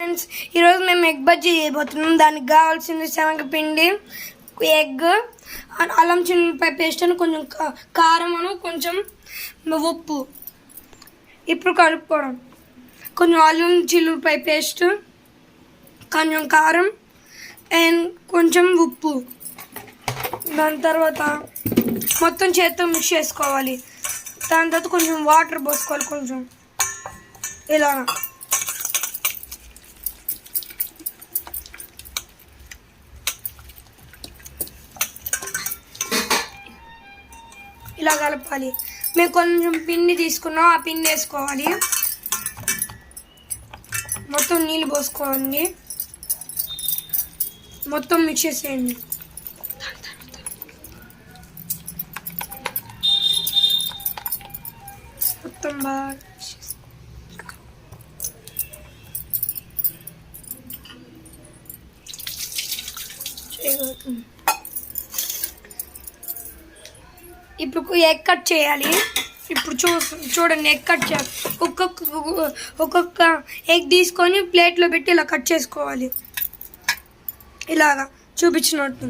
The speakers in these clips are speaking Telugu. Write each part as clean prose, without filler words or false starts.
ఫ్రెండ్స్, ఈరోజు మేము ఎగ్ బజ్జీ చేయబోతున్నాం. దానికి కావాల్సింది శనగపిండి, ఎగ్, అల్లం చిన్నపాయ పేస్ట్ అని, కొంచెం కారం అను, కొంచెం ఉప్పు. ఇప్పుడు కలుపుకోవడం. కొంచెం అల్లం చిల్లిపాయ పేస్ట్, కొంచెం కారం అండ్ కొంచెం ఉప్పు. దాని తర్వాత మొత్తం చేత్తో మిక్స్ చేసుకోవాలి. దాని తర్వాత కొంచెం వాటర్ పోసుకోవాలి. కొంచెం ఇలా ఇలా కలపాలి. మేము కొంచెం పిండి తీసుకున్నాం, ఆ పిండి వేసుకోవాలి. మొత్తం నీళ్ళు పోసుకోండి, మొత్తం మిక్స్ చేసేయండి. మొత్తం బాగా ఇప్పుడు ఎగ్ కట్ చేయాలి. ఇప్పుడు చూడండి, ఎగ్ కట్ చేయాలి. ఒక్కొక్క ఎగ్ తీసుకొని ప్లేట్లో పెట్టి ఇలా కట్ చేసుకోవాలి. ఇలాగా చూపించినట్టు.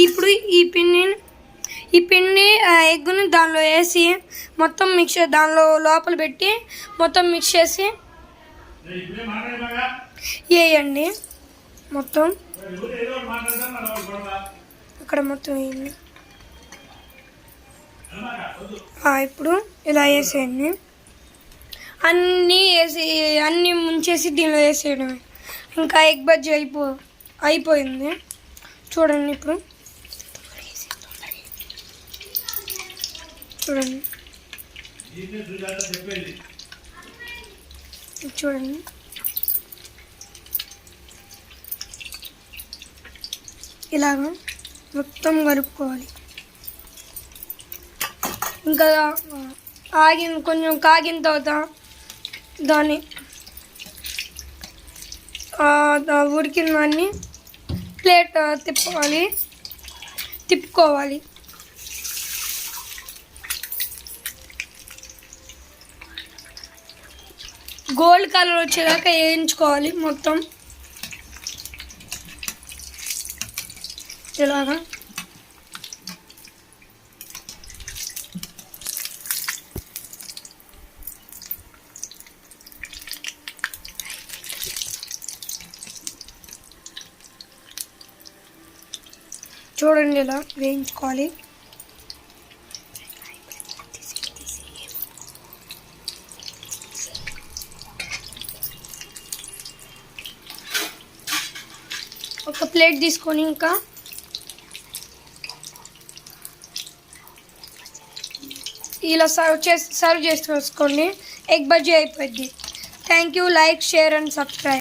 ఇప్పుడు ఈ పిండి ఎగ్గుని దానిలో వేసి మొత్తం మిక్స్, దానిలో లోపల పెట్టి మొత్తం మిక్స్ చేసి వేయండి. మొత్తం అక్కడ మొత్తం వేయండి. ఇప్పుడు ఇలా వేసేయండి. అన్నీ ముంచేసి దీనిలో వేసేయడమే. ఇంకా ఎగ్ బజ్జీ అయిపోయింది. చూడండి, ఇప్పుడు చూడండి ఇలాగా మొత్తం కలుపుకోవాలి. ఇంకా కొంచెం కాగిన తర్వాత దాన్ని ఉడికిన దాన్ని ప్లేట్ తిప్పుకోవాలి. గోల్డ్ కలర్ వచ్చేదాకా వేయించుకోవాలి మొత్తం. ఇలాగా చూడండి, ఇలా వేయించుకోవాలి. ఒక ప్లేట్ తీసుకొని ఇంకా ఇలా సర్వ్ చేసుకోండి. ఎగ్ బజ్జీ అయిపోద్ది. Thank you. Like, share and subscribe.